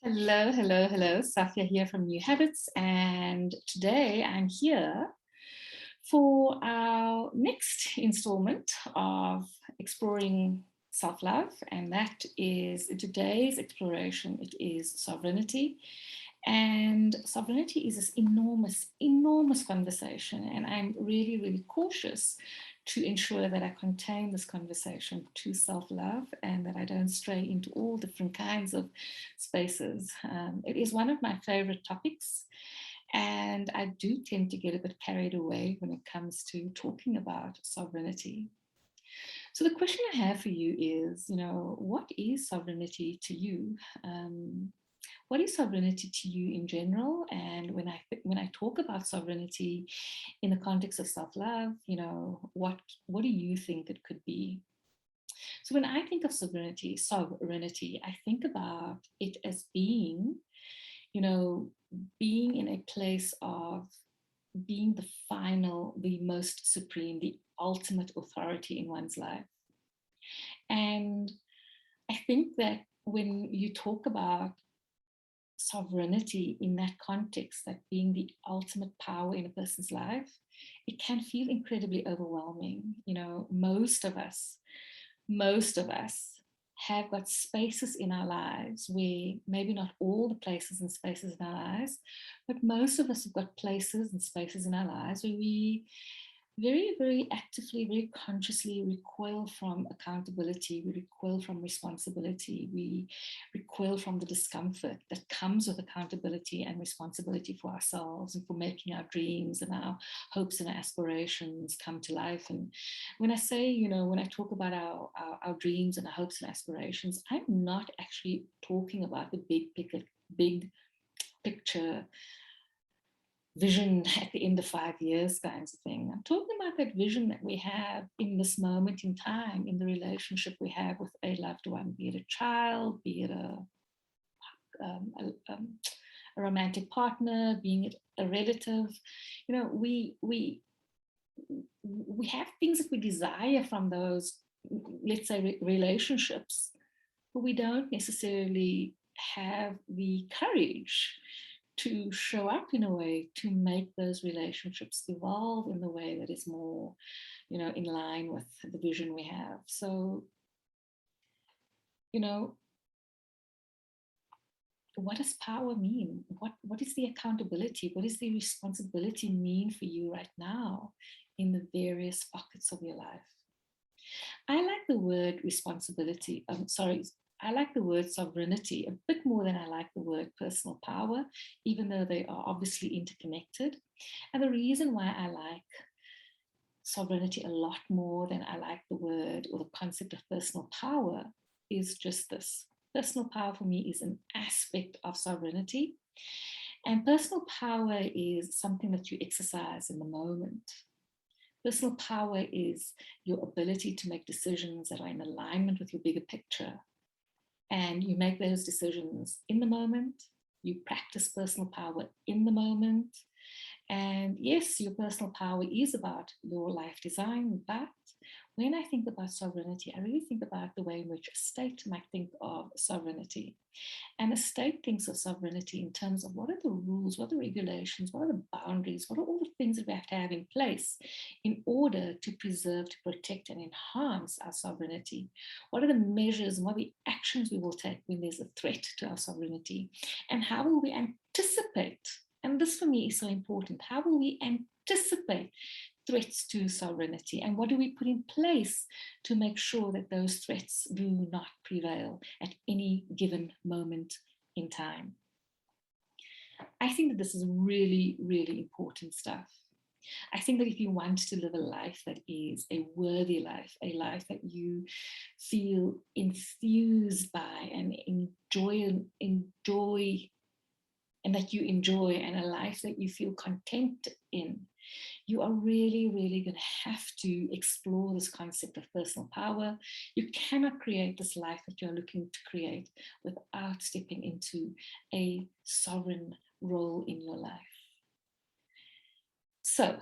Hello, hello, hello. Safia here from New Habits, and today I'm here for our next installment of exploring self-love, and that is today's exploration. It is sovereignty, and sovereignty is this enormous, enormous conversation, and I'm really, really cautious to ensure that I contain this conversation to self-love and that I don't stray into all different kinds of spaces. It is one of my favorite topics, and I do tend to get a bit carried away when it comes to talking about sovereignty. So the question I have for you is, what is sovereignty to you? What is sovereignty to you in general? And when I talk about sovereignty in the context of self-love, what do you think it could be? So when I think of sovereignty, I think about it as being, being in a place of being the final, the most supreme, the ultimate authority in one's life. And I think that when you talk about sovereignty in that context, that being the ultimate power in a person's life, it can feel incredibly overwhelming. Most of us have got spaces in our lives where maybe not all the places and spaces in our lives, but most of us have got places and spaces in our lives where we very, very actively, very consciously recoil from accountability. We recoil from responsibility. We recoil from the discomfort that comes with accountability and responsibility for ourselves and for making our dreams and our hopes and our aspirations come to life. And when I say, when I talk about our dreams and our hopes and aspirations, I'm not actually talking about the big picture vision at the end of 5 years kinds of thing. I'm talking about that vision that we have in this moment in time, in the relationship we have with a loved one, be it a child, be it a romantic partner, being it a relative. We have things that we desire from those, let's say, relationships, but we don't necessarily have the courage to show up in a way to make those relationships evolve in the way that is more, in line with the vision we have. So, what does power mean? What is the accountability? What does the responsibility mean for you right now in the various pockets of your life? I like the word responsibility. I like the word sovereignty a bit more than I like the word personal power, even though they are obviously interconnected. And the reason why I like sovereignty a lot more than I like the word or the concept of personal power is just this. Personal power for me is an aspect of sovereignty. And personal power is something that you exercise in the moment. Personal power is your ability to make decisions that are in alignment with your bigger picture. And you make those decisions in the moment. You practice personal power in the moment. And yes, your personal power is about your life design, but when I think about sovereignty, I really think about the way in which a state might think of sovereignty. And a state thinks of sovereignty in terms of what are the rules, what are the regulations, what are the boundaries, what are all the things that we have to have in place in order to preserve, to protect, and enhance our sovereignty. What are the measures and what are the actions we will take when there's a threat to our sovereignty? And how will we anticipate? And this for me is so important. How will we anticipate threats to sovereignty? And what do we put in place to make sure that those threats do not prevail at any given moment in time? I think that this is really, really important stuff. I think that if you want to live a life that is a worthy life, a life that you feel enthused by and enjoy and that you enjoy, and a life that you feel content in, you are really, really going to have to explore this concept of personal power. You cannot create this life that you're looking to create without stepping into a sovereign role in your life. So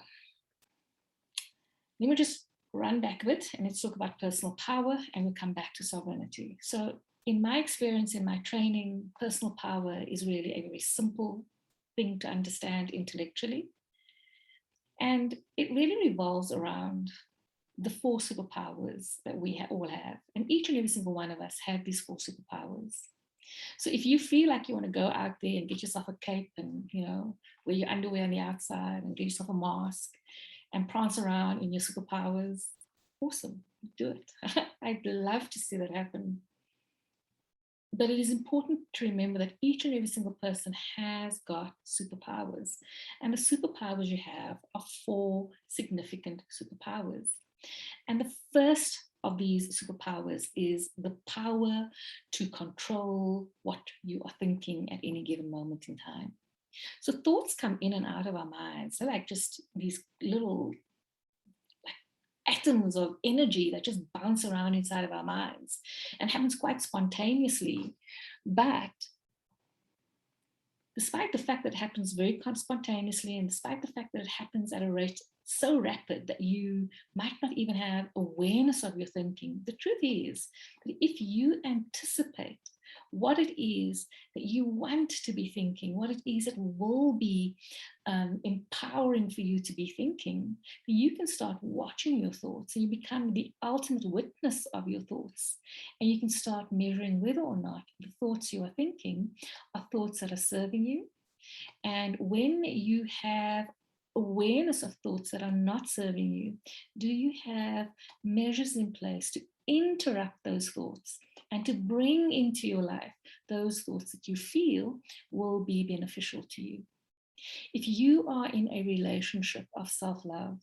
let me just run back a bit and let's talk about personal power, and we'll come back to sovereignty. So in my experience, in my training, personal power is really a very simple thing to understand intellectually. And it really revolves around the 4 superpowers that we all have. And each and every single one of us have these 4 superpowers. So if you feel like you want to go out there and get yourself a cape and, wear your underwear on the outside and get yourself a mask and prance around in your superpowers, awesome, do it. I'd love to see that happen. But it is important to remember that each and every single person has got superpowers. And the superpowers you have are 4 significant superpowers. And the first of these superpowers is the power to control what you are thinking at any given moment in time. So thoughts come in and out of our minds. They're like just these little atoms of energy that just bounce around inside of our minds and happens quite spontaneously. But despite the fact that it happens very spontaneously, and despite the fact that it happens at a rate so rapid that you might not even have awareness of your thinking, the truth is that if you anticipate what it is that you want to be thinking, what it is that will be empowering for you to be thinking, you can start watching your thoughts and you become the ultimate witness of your thoughts. And you can start measuring whether or not the thoughts you are thinking are thoughts that are serving you. And when you have awareness of thoughts that are not serving you, do you have measures in place to interrupt those thoughts and to bring into your life those thoughts that you feel will be beneficial to you? If you are in a relationship of self-love,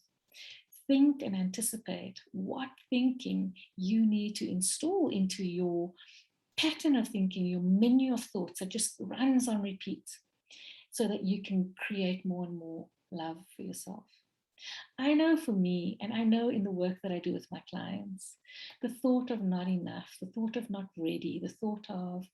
think and anticipate what thinking you need to install into your pattern of thinking, your menu of thoughts that just runs on repeat, so that you can create more and more love for yourself. I know for me, and I know in the work that I do with my clients, the thought of not enough, the thought of not ready, the thought of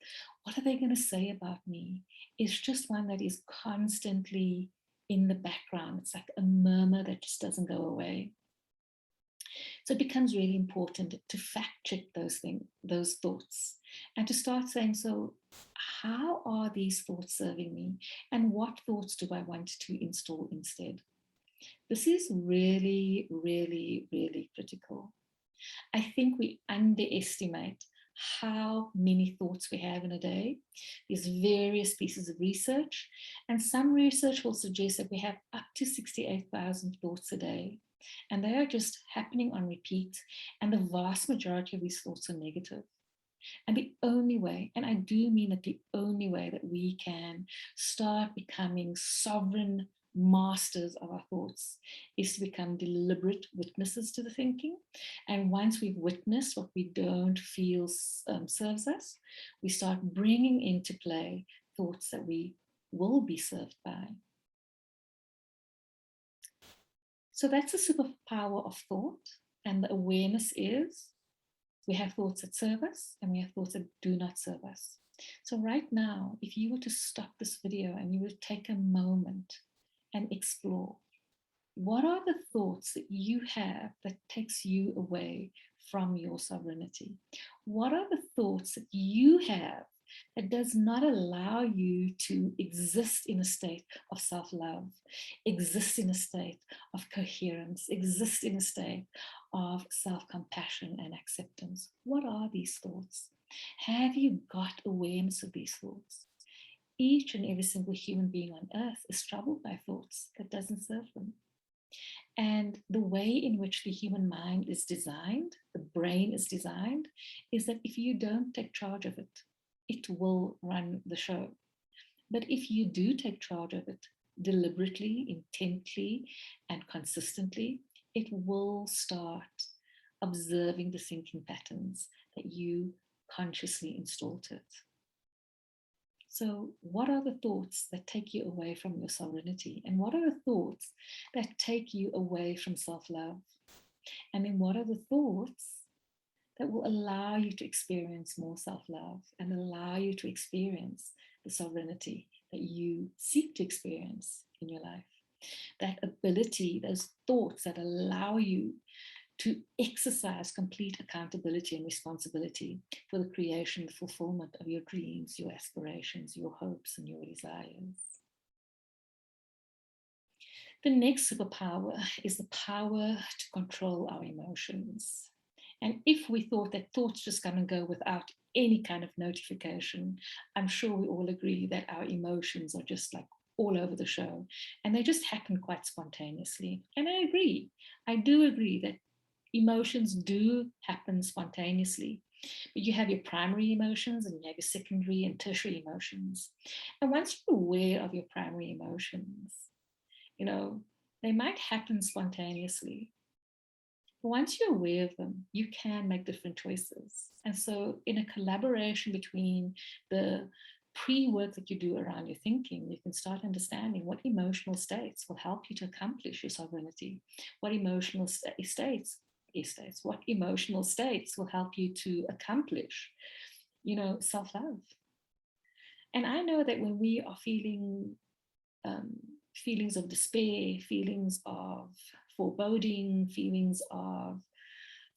what are they going to say about me is just one that is constantly in the background. It's like a murmur that just doesn't go away. So it becomes really important to fact check those things, those thoughts, and to start saying, so how are these thoughts serving me? And what thoughts do I want to install instead? This is really, really, really critical. I think we underestimate how many thoughts we have in a day. There's various pieces of research, and some research will suggest that we have up to 68,000 thoughts a day. And they are just happening on repeat. And the vast majority of these thoughts are negative. And the only way, and I do mean that the only way that we can start becoming sovereign masters of our thoughts is to become deliberate witnesses to the thinking. And once we've witnessed what we don't feel serves us, we start bringing into play thoughts that we will be served by. So that's the superpower of thought. And the awareness is we have thoughts that serve us and we have thoughts that do not serve us. So right now, if you were to stop this video and you would take a moment and explore, what are the thoughts that you have that takes you away from your sovereignty? What are the thoughts that you have that does not allow you to exist in a state of self-love, exist in a state of coherence, exist in a state of self-compassion and acceptance? What are these thoughts? Have you got awareness of these thoughts? Each and every single human being on earth is troubled by thoughts that doesn't serve them. And the way in which the human mind is designed, the brain is designed, is that if you don't take charge of it, it will run the show. But if you do take charge of it deliberately, intently, and consistently, it will start observing the thinking patterns that you consciously installed it. So what are the thoughts that take you away from your sovereignty? And what are the thoughts that take you away from self-love? And then what are the thoughts that will allow you to experience more self-love and allow you to experience the sovereignty that you seek to experience in your life? That ability, those thoughts that allow you to exercise complete accountability and responsibility for the creation, the fulfillment of your dreams, your aspirations, your hopes, and your desires. The next superpower is the power to control our emotions. And if we thought that thoughts just come and go without any kind of notification, I'm sure we all agree that our emotions are just like all over the show, and they just happen quite spontaneously. And I agree. I do agree that emotions do happen spontaneously. But you have your primary emotions and you have your secondary and tertiary emotions. And once you're aware of your primary emotions, you know, they might happen spontaneously. But once you're aware of them, you can make different choices. And so, in a collaboration between the pre-work that you do around your thinking, you can start understanding what emotional states will help you to accomplish your sovereignty, what emotional what emotional states will help you to accomplish, self-love. And I know that when we are feeling feelings of despair, feelings of foreboding, feelings of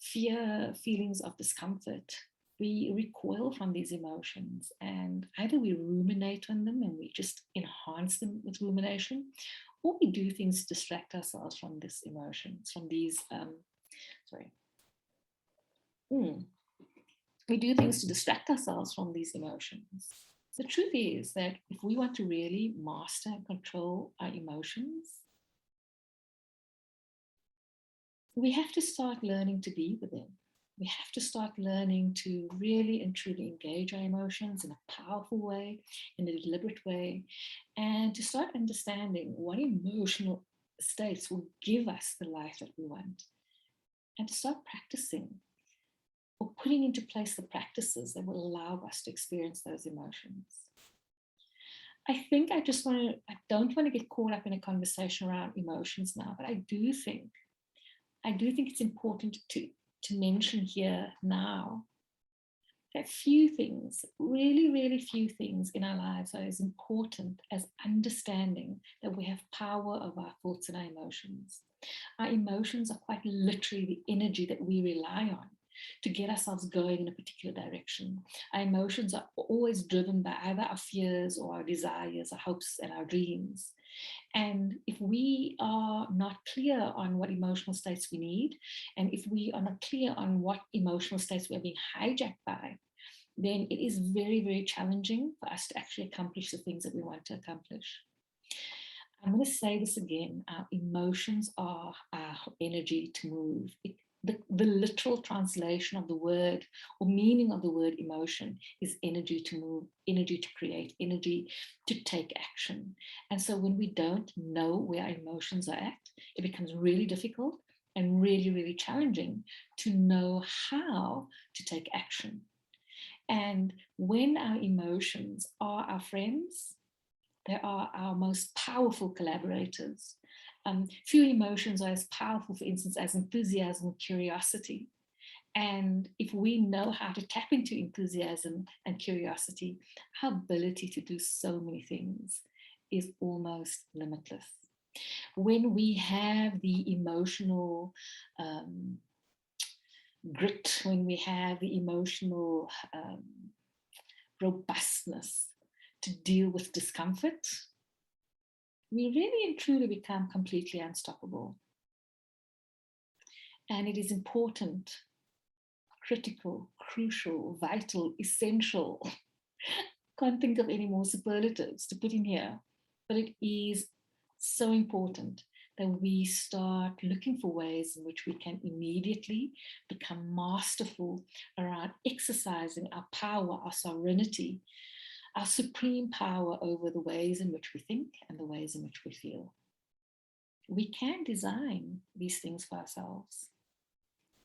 fear, feelings of discomfort, we recoil from these emotions, and either we ruminate on them and we just enhance them with rumination, or we do things to distract ourselves from these emotions, from these, we do things to distract ourselves from these emotions. The truth is that if we want to really master and control our emotions, we have to start learning to be with them. We have to start learning to really and truly engage our emotions in a powerful way, in a deliberate way, and to start understanding what emotional states will give us the life that we want, and to start practicing or putting into place the practices that will allow us to experience those emotions. I think I don't want to get caught up in a conversation around emotions now, but I do think it's important to mention here now that few things, really, really few things in our lives are as important as understanding that we have power over our thoughts and our emotions. Our emotions are quite literally the energy that we rely on to get ourselves going in a particular direction. Our emotions are always driven by either our fears or our desires, our hopes and our dreams. And if we are not clear on what emotional states we need, and if we are not clear on what emotional states we are being hijacked by, then it is very, very challenging for us to actually accomplish the things that we want to accomplish. I'm going to say this again. Our emotions are our energy to move. The literal translation of the word or meaning of the word emotion is energy to move, energy to create, energy to take action. And so when we don't know where our emotions are at, it becomes really difficult and really, really challenging to know how to take action. And when our emotions are our friends, they are our most powerful collaborators. Few emotions are as powerful, for instance, as enthusiasm and curiosity. And if we know how to tap into enthusiasm and curiosity, our ability to do so many things is almost limitless. When we have the emotional grit, when we have the emotional robustness to deal with discomfort, we really and truly become completely unstoppable. And it is important, critical, crucial, vital, essential. Can't think of any more superlatives to put in here, but it is so important that we start looking for ways in which we can immediately become masterful around exercising our power, our sovereignty, our supreme power over the ways in which we think and the ways in which we feel. We can design these things for ourselves,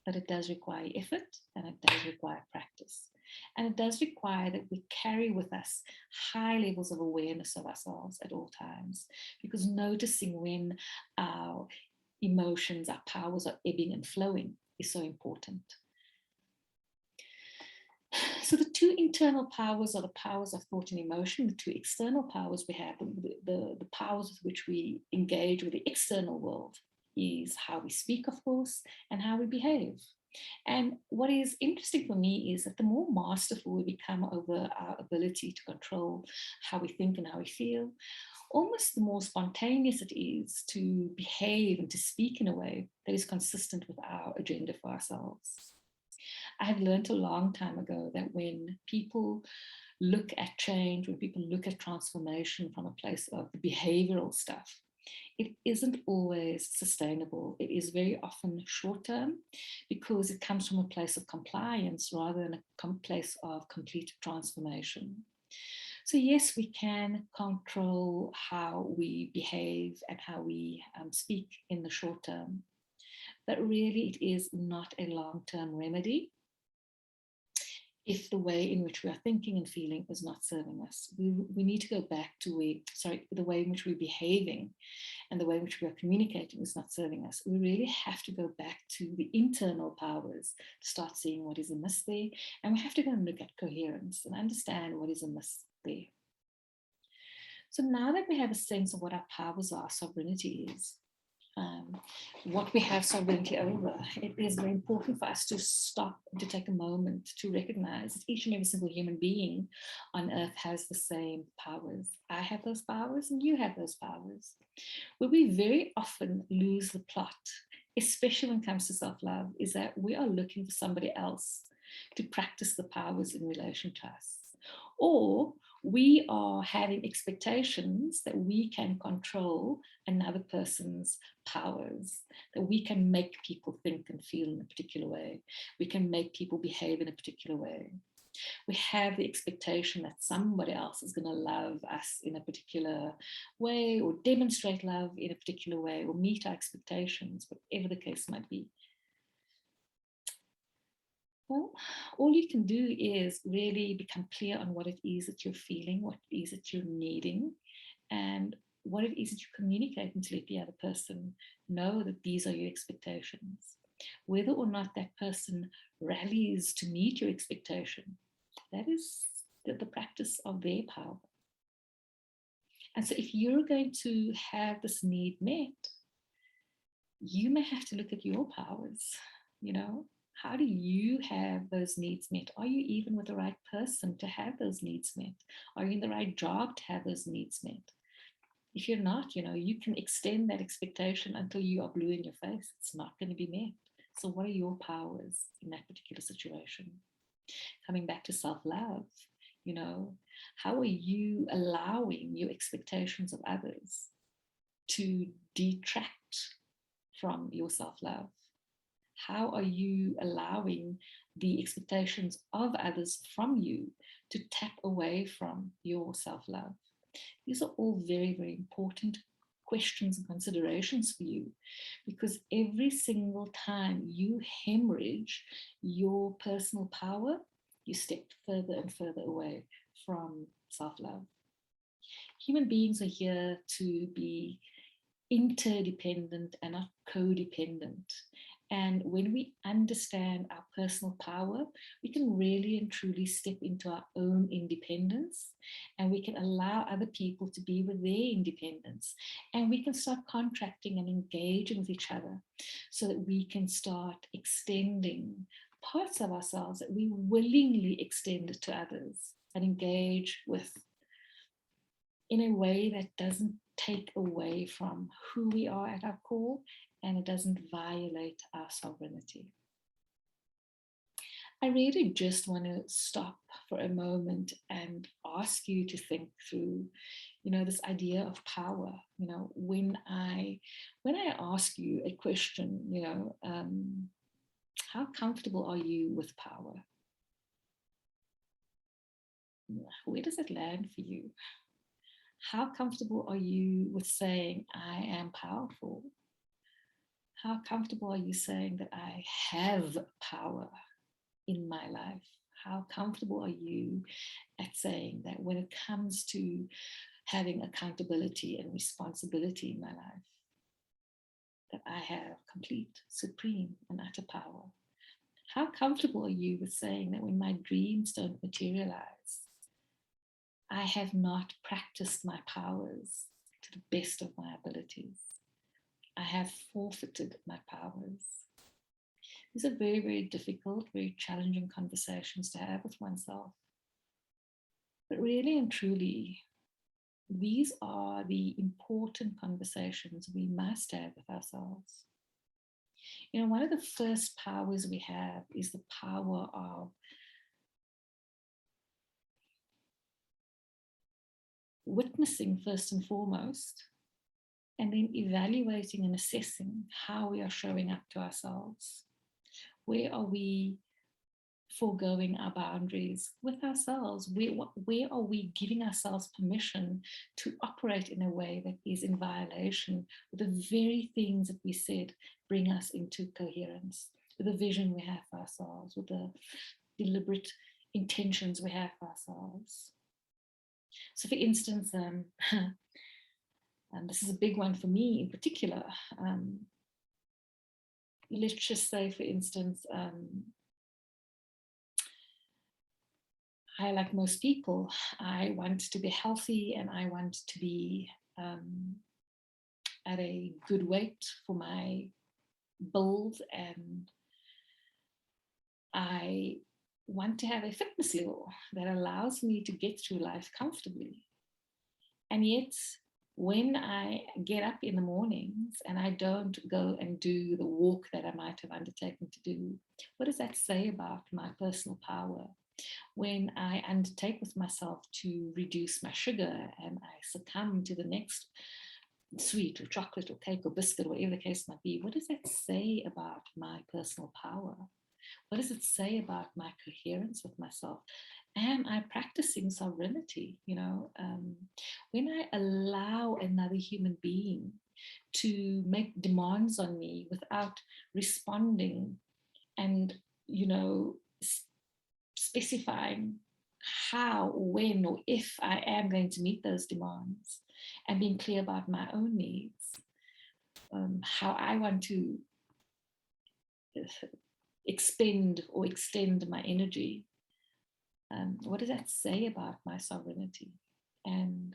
but it does require effort and it does require practice. And it does require that we carry with us high levels of awareness of ourselves at all times, because noticing when our emotions, our powers are ebbing and flowing is so important. So the two internal powers are the powers of thought and emotion. The two external powers we have, the powers with which we engage with the external world, is how we speak, of course, and how we behave. And what is interesting for me is that the more masterful we become over our ability to control how we think and how we feel, almost the more spontaneous it is to behave and to speak in a way that is consistent with our agenda for ourselves. I have learned a long time ago that when people look at change, when people look at transformation from a place of the behavioral stuff, it isn't always sustainable. It is very often short term because it comes from a place of compliance rather than a place of complete transformation. So, yes, we can control how we behave and how we speak in the short term, but really it is not a long term remedy if the way in which we are thinking and feeling is not serving us. We need to go back to the way in which we're behaving and the way in which we are communicating is not serving us. We really have to go back to the internal powers to start seeing what is amiss there. And we have to go and look at coherence and understand what is amiss there. So now that we have a sense of what our powers are, sovereignty is, what we have sovereignty over, it is very important for us to stop and to take a moment to recognize that each and every single human being on earth has the same powers. I have those powers and you have those powers. Where we very often lose the plot, especially when it comes to self-love, is that we are looking for somebody else to practice the powers in relation to us. Or we are having expectations that we can control another person's powers, that we can make people think and feel in a particular way. We can make people behave in a particular way. We have the expectation that somebody else is going to love us in a particular way or demonstrate love in a particular way or meet our expectations, whatever the case might be. Well, all you can do is really become clear on what it is that you're feeling, what it is that you're needing, and what it is that you communicate and to let the other person know that these are your expectations. Whether or not that person rallies to meet your expectation, that is the practice of their power. And so if you're going to have this need met, you may have to look at your powers, How do you have those needs met? Are you even with the right person to have those needs met? Are you in the right job to have those needs met? If you're not, you can extend that expectation until you are blue in your face. It's not going to be met. So what are your powers in that particular situation? Coming back to self-love, how are you allowing your expectations of others to detract from your self-love? How are you allowing the expectations of others from you to tap away from your self-love? These are all very, very important questions and considerations for you, because every single time you hemorrhage your personal power, you step further and further away from self-love. Human beings are here to be interdependent and not codependent. And when we understand our personal power, we can really and truly step into our own independence, and we can allow other people to be with their independence. And we can start contracting and engaging with each other so that we can start extending parts of ourselves that we willingly extend to others and engage with in a way that doesn't take away from who we are at our core, and it doesn't violate our sovereignty. I really just want to stop for a moment and ask you to think through, this idea of power. When I ask you a question, how comfortable are you with power? Where does it land for you? How comfortable are you with saying, I am powerful? How comfortable are you saying that I have power in my life? How comfortable are you at saying that when it comes to having accountability and responsibility in my life, that I have complete, supreme, and utter power? How comfortable are you with saying that when my dreams don't materialize, I have not practiced my powers to the best of my abilities? I have forfeited my powers. These are very, very difficult, very challenging conversations to have with oneself. But really and truly, these are the important conversations we must have with ourselves. You know, one of the first powers we have is the power of witnessing first and foremost, and then evaluating and assessing how we are showing up to ourselves. Where are we foregoing our boundaries with ourselves? Where are we giving ourselves permission to operate in a way that is in violation with the very things that we said bring us into coherence, with the vision we have for ourselves, with the deliberate intentions we have for ourselves? So for instance, and this is a big one for me in particular, let's just say, for instance, I, like most people, I want to be healthy and I want to be at a good weight for my build, and I want to have a fitness level that allows me to get through life comfortably. And yet, when I get up in the mornings and I don't go and do the walk that I might have undertaken to do, what does that say about my personal power? When I undertake with myself to reduce my sugar and I succumb to the next sweet or chocolate or cake or biscuit or whatever the case might be, what does that say about my personal power? What does it say about my coherence with myself? Am I practicing sovereignty? You know, when I allow another human being to make demands on me without responding and, you know, specifying how, when, or if I am going to meet those demands, and being clear about my own needs, how I want to expend or extend my energy. What does that say about my sovereignty? And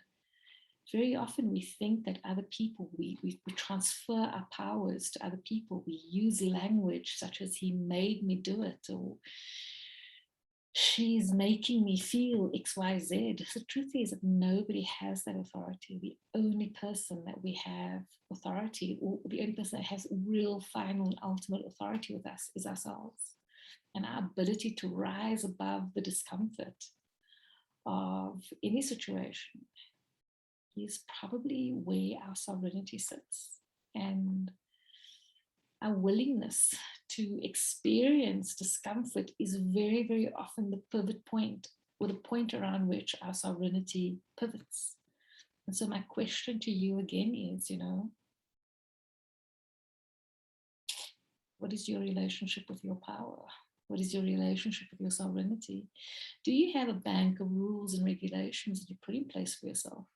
very often we think that other people, we transfer our powers to other people. We use language such as "he made me do it," or "she's making me feel XYZ." The truth is that nobody has that authority. The only person that we have authority, or the only person that has real, final, and ultimate authority with us, is ourselves. And our ability to rise above the discomfort of any situation is probably where our sovereignty sits. And our willingness to experience discomfort is very, very often the pivot point, or the point around which our sovereignty pivots. And so my question to you again is, you know, what is your relationship with your power? What is your relationship with your sovereignty? Do you have a bank of rules and regulations that you put in place for yourself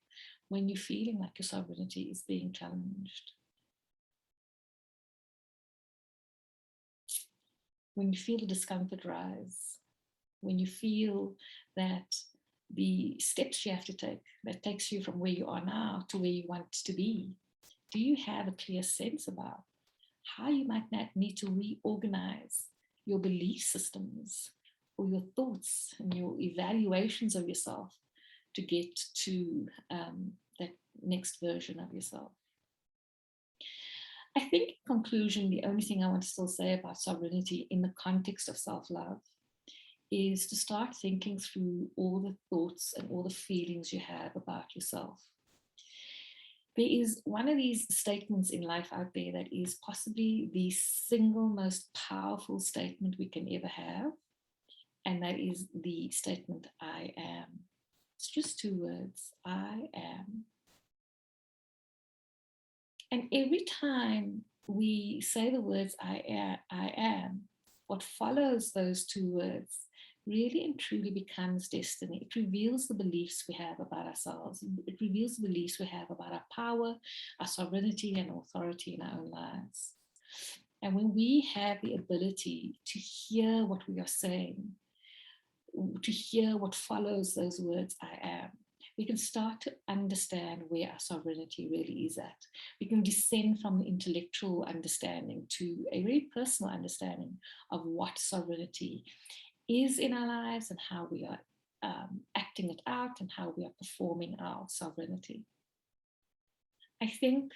when you're feeling like your sovereignty is being challenged? When you feel the discomfort rise, when you feel that the steps you have to take that takes you from where you are now to where you want to be, do you have a clear sense about how you might need to reorganize your belief systems or your thoughts and your evaluations of yourself to get to that next version of yourself? I think, in conclusion, the only thing I want to still say about sovereignty in the context of self-love is to start thinking through all the thoughts and all the feelings you have about yourself. There is one of these statements in life out there that is possibly the single most powerful statement we can ever have, and that is the statement, "I am." It's just 2 words, "I am." And every time we say the words, I am, what follows those 2 words really and truly becomes destiny. It reveals the beliefs we have about ourselves. It reveals the beliefs we have about our power, our sovereignty, and authority in our own lives. And when we have the ability to hear what we are saying, to hear what follows those words, "I am," we can start to understand where our sovereignty really is at. We can descend from the intellectual understanding to a very personal understanding of what sovereignty is in our lives and how we are acting it out and how we are performing our sovereignty. I think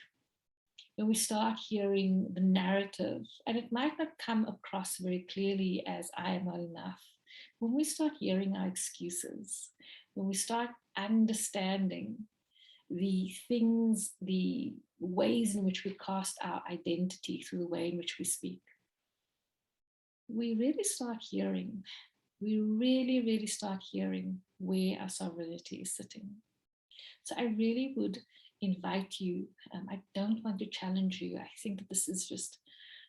when we start hearing the narrative, and it might not come across very clearly as I am not enough, when we start hearing our excuses, when we start understanding the things, the ways in which we cast our identity through the way in which we speak, we really start hearing, we really start hearing where our sovereignty is sitting. So I really would invite you. I don't want to challenge you. I think that this is just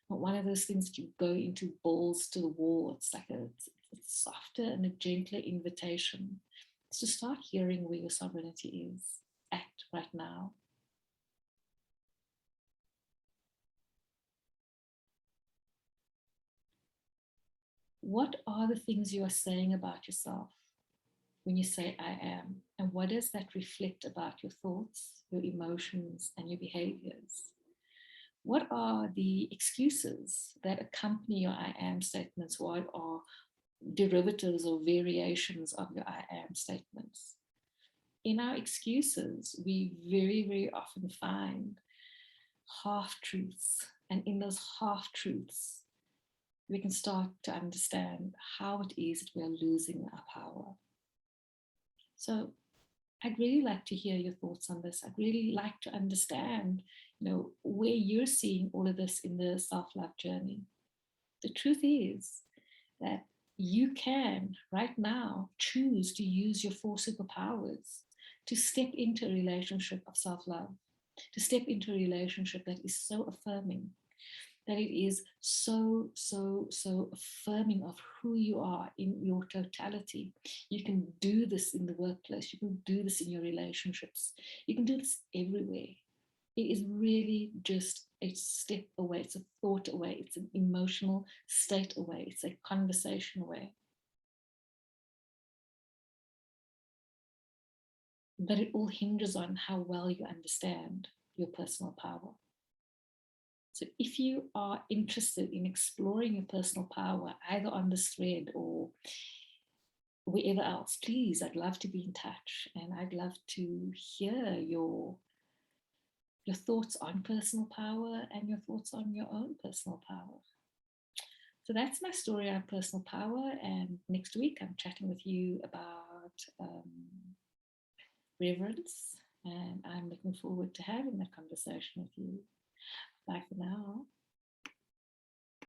not one of those things that you go into balls to the wall. It's like it's softer and a gentler invitation. It's to start hearing where your sovereignty is at right now. What are the things you are saying about yourself when you say I am? And what does that reflect about your thoughts, your emotions, and your behaviors? What are the excuses that accompany your I am statements? What are derivatives or variations of your I am statements? In our excuses, we very often find half truths. And in those half truths, we can start to understand how it is that we are losing our power. So I'd really like to hear your thoughts on this. I'd really like to understand, where you're seeing all of this in the self-love journey. The truth is that you can right now choose to use your 4 superpowers to step into a relationship of self-love, to step into a relationship that is so affirming, that it is so affirming of who you are in your totality. You can do this in the workplace. You can do this in your relationships. You can do this everywhere. It is really just a step away. It's a thought away. It's an emotional state away. It's a conversation away. But it all hinges on how well you understand your personal power. So if you are interested in exploring your personal power, either on this thread or wherever else, please, I'd love to be in touch, and I'd love to hear your thoughts on personal power and your thoughts on your own personal power. So that's my story on personal power, and next week I'm chatting with you about reverence, and I'm looking forward to having that conversation with you. Bye for now.